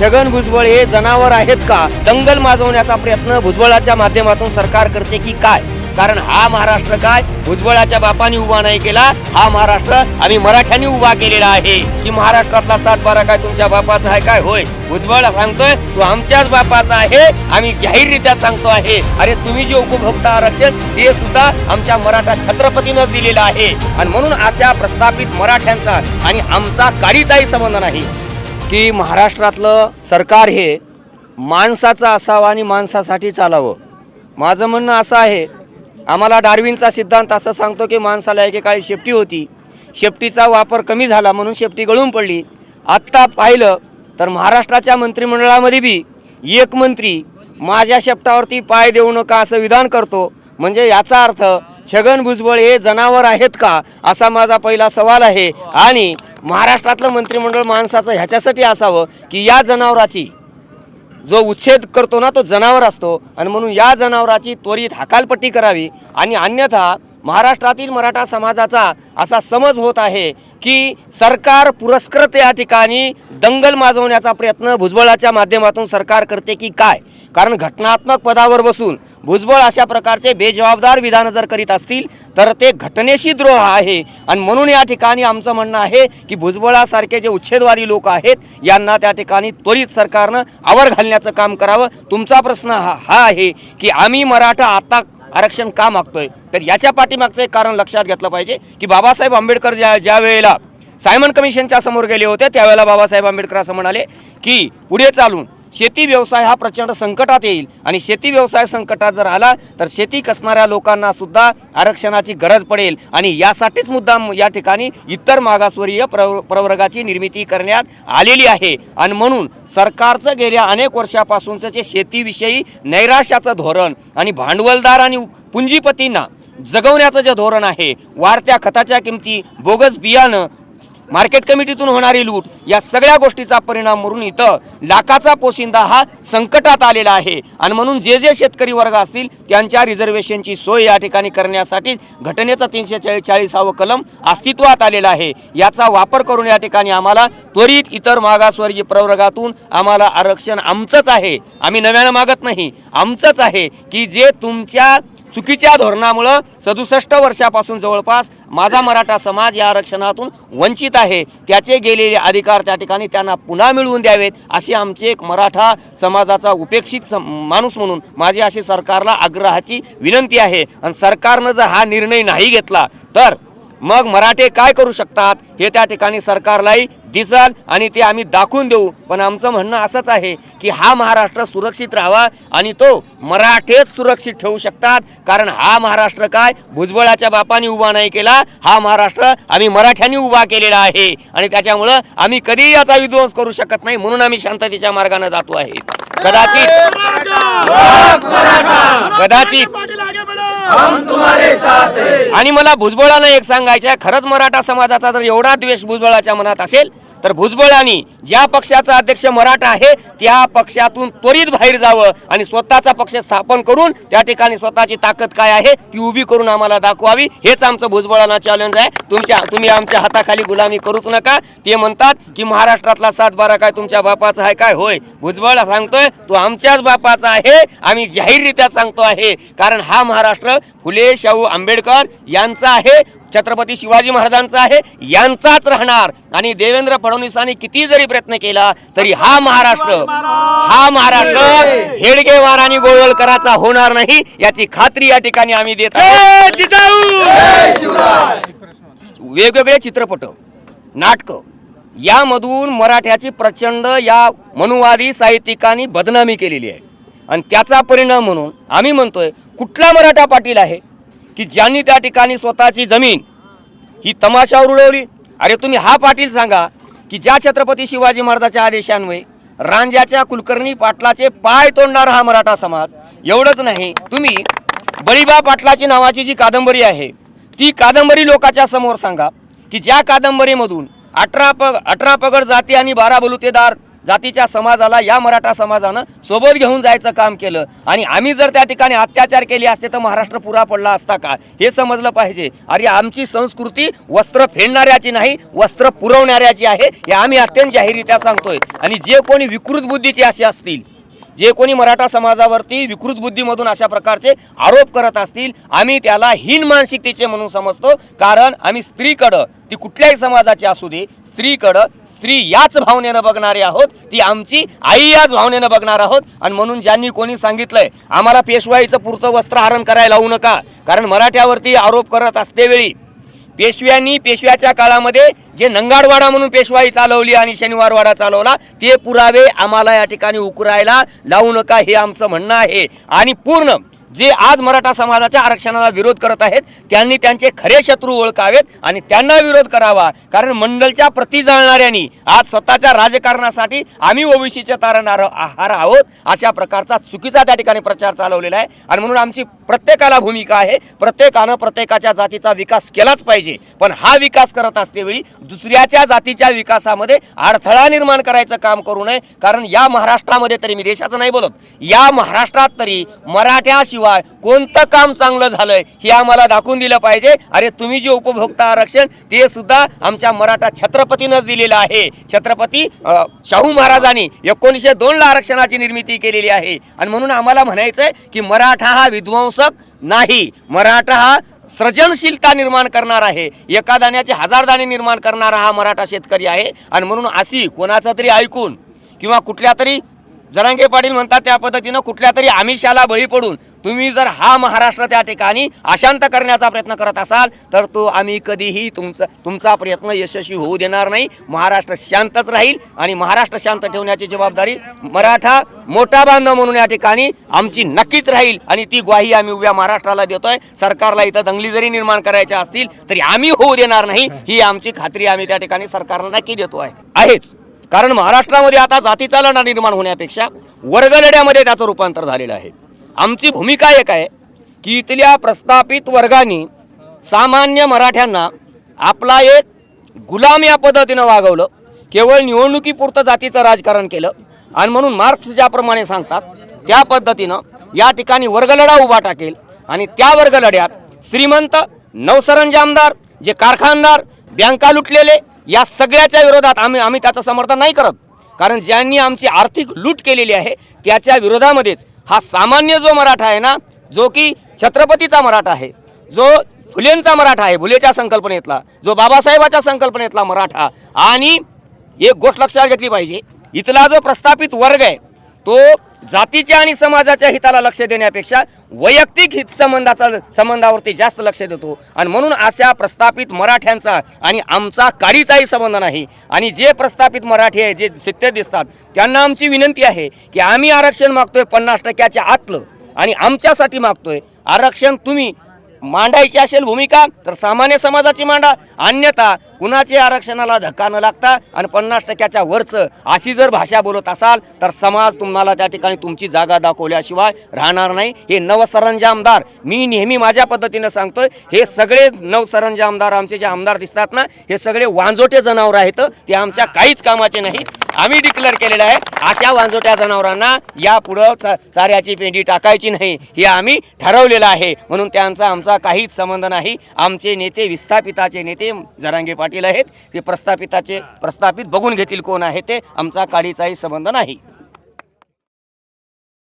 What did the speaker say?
छगन भुजबळ हे जनावर आहेत का? दंगल माजवण्याचा प्रयत्न भुजबळाच्या माध्यमातून सरकार करते की काय? कारण हा महाराष्ट्र काय भुजबळाच्या बापाने उभा नाही केला, हा महाराष्ट्र आम्ही मराठ्यांनी उभा केलेला आहे. की महाराष्ट्रातला 7-12 काय तुमच्या बापाचा आहे काय? होय, भुजबळ सांगतोय तो आमच्याच बापाचा आहे, आम्ही जाहीररित्या सांगतो आहे. अरे तुम्ही जे उपभोक्ता आरक्षण ते सुद्धा आमच्या मराठा छत्रपतीनं दिलेलं आहे. आणि म्हणून अशा प्रस्थापित मराठ्यांचा आणि आमचा काडीचाही संबंध नाही. की महाराष्ट्रातलं सरकार हे माणसाचं असावं आणि माणसासाठी चालावं. माझं म्हणणं असं आहे, आम्हाला डार्विनचा सिद्धांत असं सांगतो की माणसाला एकेकाळी शेपटी होती, शेपटीचा वापर कमी झाला म्हणून शेपटी गळून पडली. आत्ता पाहिलं तर महाराष्ट्राच्या मंत्रिमंडळामध्ये बी एक मंत्री माझ्या शेपटावरती पाय देऊ नका असं विधान करतो. म्हणजे याचा अर्थ छगन भुजबळ हे जनावर आहेत का असा माझा पहिला सवाल आहे. आणि महाराष्ट्रातलं मंत्रिमंडळ माणसाचं ह्याच्यासाठी असावं की या जनावराची जो उच्छेद करतो ना तो जनावर असतो, आणि म्हणून या जनावराची त्वरित हकालपट्टी करावी. आणि अन्यथा महाराष्ट्रातील मराठा समाजाचा असा समज होत आहे की सरकार पुरस्कृत या ठिकाणी दंगल माजवण्याचा प्रयत्न भुजबळाच्या माध्यमातून सरकार करते की काय? कारण घटनात्मक पदावर बसून भुजबळ अशा प्रकारचे बेजबाबदार विधान जर करीत असतील तर ते घटनेशी द्रोह आहे. आणि म्हणून या ठिकाणी आमचं म्हणणं आहे की भुजबळासारखे जे उच्छेदवादी लोक आहेत यांना त्या ठिकाणी त्वरित सरकारनं आवर घालण्याचं काम करावं. तुमचा प्रश्न हा आहे की आम्ही मराठा आता आरक्षण का मागतोय, तर याच्या पाठीमागचं एक कारण लक्षात घेतलं पाहिजे की बाबासाहेब आंबेडकर ज्या वेळेला सायमन कमिशनच्या समोर गेले होते त्यावेळेला बाबासाहेब आंबेडकर असं म्हणाले की पुढे चालून शेती व्यवसाय हा प्रचंड संकटात येईल, आणि शेती व्यवसाय संकटात जर आला तर शेती कसणाऱ्या लोकांना सुद्धा आरक्षणाची गरज पडेल. आणि यासाठीच मुद्दाम या ठिकाणी इतर मागासवर्गीय प्रवर्गाची निर्मिती करण्यात आलेली आहे. आणि म्हणून सरकारचं गेल्या अनेक वर्षापासूनचं जे शेतीविषयी नैराश्याचं धोरण आणि भांडवलदार आणि पुंजीपतींना जगवण्याचं जे धोरण आहे, वाढत्या खताच्या किमती, बोगस बियाणं, मार्केट कमिटीतून होणारी लूट, या सगळ्या गोष्टीचा परिणाम म्हणून इथं लाखाचा पोशिंदा हा संकटात आलेला आहे. आणि म्हणून जे शेतकरी वर्ग असतील त्यांच्या रिझर्वेशनची सोय या ठिकाणी करण्यासाठी घटनेचं 340 कलम अस्तित्वात आलेला आहे. याचा वापर करून या ठिकाणी आम्हाला त्वरित इतर मागासवर्गीय प्रवर्गातून आम्हाला आरक्षण आमचंच आहे, आम्ही नव्यानं मागत नाही, आमचंच आहे. की जे तुमच्या चुकीच्या धोरणामुळं 67 वर्षापासून जवळपास माझा मराठा समाज या आरक्षणातून वंचित आहे, त्याचे गेलेले अधिकार त्या ठिकाणी त्यांना पुन्हा मिळवून द्यावेत अशी आमची एक मराठा समाजाचा उपेक्षित माणूस म्हणून माझी अशी सरकारला आग्रहाची विनंती आहे. आणि सरकारनं जर हा निर्णय नाही घेतला तर मग मराठे काय करू शकतात हे त्या ठिकाणी सरकारलाही दिसल आणि ते आम्ही दाखवून देऊ. पण आमचं म्हणणं असंच आहे की हा महाराष्ट्र सुरक्षित राहावा आणि तो मराठेच सुरक्षित ठेवू शकतात. कारण हा महाराष्ट्र काय भुजबळाच्या बापाने उभा नाही केला, हा महाराष्ट्र आम्ही मराठ्यांनी उभा केलेला आहे. आणि त्याच्यामुळं आम्ही कधीही याचा विध्वंस करू शकत नाही, म्हणून आम्ही शांततेच्या मार्गाने जातो आहे. कदाचित आणि मला भुजबळानं एक सांगायचं आहे, खरंच मराठा समाजाचा जर एवढा द्वेष भुजबळाच्या मनात असेल तर भुजबळांनी ज्या पक्षाचा अध्यक्ष मराठा आहे त्या पक्षातून त्वरित बाहेर जावं आणि स्वतःचा पक्ष स्थापन करून त्या ठिकाणी स्वतःची ताकद काय आहे ती उभी करून आम्हाला दाखवावी. हेच आमचं भुजबळांना चॅलेंज आहे. तुम्ही आमच्या हाताखाली गुलामी करूच नका. ते म्हणतात की महाराष्ट्रातला 7-12 काय तुमच्या बापाचा आहे काय? होय, भुजबळ सांगतोय तो आमच्याच बापाचा आहे, आम्ही जाहीररित्या सांगतो आहे. कारण हा महाराष्ट्र फुले शाहू आंबेडकर यांचा आहे, छत्रपती शिवाजी महाराजांचा आहे, यांचाच राहणार. आणि देवेंद्र फडणवीसांनी किती जरी प्रयत्न केला तरी हा महाराष्ट्र हेडगेवार आणि गोळवलकरांचा होणार नाही याची खात्री या ठिकाणी आम्ही देत आहोत. वेगवेगळे चित्रपट, नाटकं यामधून मराठ्याची प्रचंड या मनुवादी साहित्यिकांनी बदनामी केलेली आहे. आणि त्याचा परिणाम म्हणून आम्ही म्हणतोय कुठला मराठा पाटील आहे की ज्यांनी त्या ठिकाणी स्वतःची जमीन ही तमाशावर उडवली? अरे तुम्ही हा पाटील सांगा की ज्या छत्रपती शिवाजी महाराजांच्या आदेशान्वये रांजाच्या कुलकर्णी पाटलाचे पाय तोडणारा हा मराठा समाज. एवढंच नाही, तुम्ही बळीबा पाटलाची नावाची जी कादंबरी आहे ती कादंबरी लोकांच्या समोर सांगा की ज्या कादंबरीमधून 18 पगड जाती आणि 12 बलुतेदार जातीच्या समाजाला, या मराठा समाजानं सोबत घेऊन जायचं काम केलं आणि आम्ही जर त्या ठिकाणी अत्याचार केले असते तर महाराष्ट्र पुरा पडला असता का, हे समजलं पाहिजे. अरे आमची संस्कृती वस्त्र फेडणाऱ्याची नाही, वस्त्र पुरवणाऱ्याची आहे, हे आम्ही अत्यंत जाहीररित्या सांगतोय. आणि जे कोणी विकृत बुद्धीचे असे असतील, जे कोणी मराठा समाजावरती विकृत बुद्धीमधून अशा प्रकारचे आरोप करत असतील, आम्ही त्याला हीन मानसिकतेचे म्हणून समजतो. कारण आम्ही स्त्रीकडं, ती कुठल्याही समाजाची असू दे, स्त्रीकडं स्त्री याच भावनेनं बघणारे आहोत, ती आमची आई याच भावनेनं बघणार आहोत. आणि म्हणून ज्यांनी कोणी सांगितलंय आम्हाला पेशवाईचं पुरतं वस्त्रहरण करायला लावू नका, कारण मराठ्यावरती आरोप करत असतेवेळी पेशव्याच्या काळामध्ये जे नंगाडवाडा म्हणून पेशवाई चालवली आणि शनिवारवाडा चालवला, ते पुरावे आम्हाला या ठिकाणी उकरायला लावू नका, हे आमचं म्हणणं आहे. आणि पूर्ण जे आज मराठा समाजाच्या आरक्षणाला विरोध करत आहेत त्यांनी त्यांचे खरे शत्रू ओळखावेत आणि त्यांना विरोध करावा. कारण मंडलच्या प्रति जाळणाऱ्यांनी आज स्वतःच्या राजकारणासाठी आम्ही ओबीसीचे तारणहार आहोत अशा प्रकारचा चुकीचा त्या ठिकाणी प्रचार चालवलेला आहे. आणि म्हणून आमची प्रत्येकाला भूमिका आहे, प्रत्येकानं प्रत्येकाच्या जातीचा विकास केलाच पाहिजे. पण हा विकास करत असतेवेळी दुसऱ्याच्या जातीच्या विकासामध्ये अडथळा निर्माण करायचं काम करू नये. कारण या महाराष्ट्रामध्ये तरी, मी देशाचं नाही बोलत, या महाराष्ट्रात तरी मराठ्याशिवाय कोणतं काम चांगलं झालंय हे आम्हाला दाखवून दिलं पाहिजे. अरे तुम्ही जे उपभोक्ता आरक्षण ते सुद्धा आमच्या मराठा छत्रपतीनंच दिलेलं आहे. छत्रपती शाहू महाराजांनी 1902 ला आरक्षणाची निर्मिती केलेली आहे. आणि म्हणून आम्हाला म्हणायचंय की मराठा हा विध्वंसक नाही, मराठा हा सृजनशीलता निर्माण करणार आहे, एका दाण्याचे 1000 दाणे निर्माण करणारा हा मराठा शेतकरी आहे. आणि म्हणून अशी कोणाचं तरी ऐकून किंवा कुठल्या तरी जरांगे पाटील म्हणतात त्या पद्धतीनं कुठल्या तरी आमिषाला बळी पडून तुम्ही जर हा महाराष्ट्र त्या ठिकाणी अशांत करण्याचा प्रयत्न करत असाल तर तो आम्ही कधीही तुमचा प्रयत्न यशस्वी होऊ देणार नाही. महाराष्ट्र शांतच राहील आणि महाराष्ट्र शांत ठेवण्याची जबाबदारी मराठा मोठा बांधव म्हणून या ठिकाणी आमची नक्कीच राहील. आणि ती ग्वाही आम्ही उभ्या महाराष्ट्राला देतोय. सरकारला इथं दंगली जरी निर्माण करायच्या असतील तरी आम्ही होऊ देणार नाही, ही आमची खात्री आम्ही त्या ठिकाणी सरकारला नक्की देतो आहेच. कारण महाराष्ट्रामध्ये आता जातीचा लढा निर्माण होण्यापेक्षा वर्गलढ्यामध्ये त्याचं रूपांतर झालेलं आहे. आमची भूमिका एक आहे की इथल्या प्रस्थापित वर्गाने सामान्य मराठ्यांना आपला एक गुलाम या पद्धतीनं वागवलं, केवळ निवडणुकीपुरतं जातीचं राजकारण केलं. आणि म्हणून मार्क्स ज्याप्रमाणे सांगतात त्या पद्धतीनं या ठिकाणी वर्गलढा उभा टाकेल आणि त्या वर्गलढ्यात श्रीमंत, नवसरंजामदार, जे कारखानदार, बँका लुटलेले, या सगळ्याच्या विरोधात आम्ही त्याचं समर्थन नाही करत. कारण ज्यांनी आमची आर्थिक लूट केलेली आहे त्याच्या विरोधामध्येच हा सामान्य जो मराठा आहे ना, जो की छत्रपतीचा मराठा आहे, जो फुलेंचा मराठा आहे, फुलेच्या संकल्पनेतला, जो बाबासाहेबाच्या संकल्पनेतला मराठा. आणि एक गोष्ट लक्षात घेतली पाहिजे, इथला जो प्रस्थापित वर्ग आहे तो जातीच्या आणि समाजाच्या हिताला लक्ष देण्यापेक्षा वैयक्तिक हित संबंधावरती जास्त लक्ष देतो. आणि म्हणून अशा प्रस्थापित मराठ्यांचा आणि आमचा काडीचाही संबंध नाही. आणि जे प्रस्थापित मराठी आहे, जे सत्य दिसतात, त्यांना आमची विनंती आहे की आम्ही आरक्षण मागतोय 50% आतलं आणि आमच्यासाठी मागतोय आरक्षण. तुम्ही मांडायची असेल भूमिका तर सामान्य समाजाची मांडा, अन्यथा कुणाचे आरक्षणाला धक्का न लागता आणि 50% वरचं अशी जर भाषा बोलत असाल तर समाज तुम्हाला त्या ठिकाणी तुमची जागा दाखवल्याशिवाय राहणार नाही. हे नवसरंजामदार, मी नेहमी माझ्या पद्धतीनं सांगतोय, हे सगळे नवसरंजामदार आमचे जे आमदार दिसतात ना, हे सगळे वांजोटे जनावर आहेत, ते आमच्या काहीच कामाचे नाही. आम्ही डिक्लेअर केलेलं आहे अशा वांजोट्या जनावरांना यापुढं चाऱ्याची पेंडी टाकायची नाही, हे आम्ही ठरवलेलं आहे. म्हणून त्यांचा आमचा काहीच संबंध नाही. आमचे नेते विस्थापिताचे नेते जरांगे पाटील आहेत, ते प्रस्थापित बघून घेतील कोण आहे ते, आमचा काडीचाही संबंध नाही.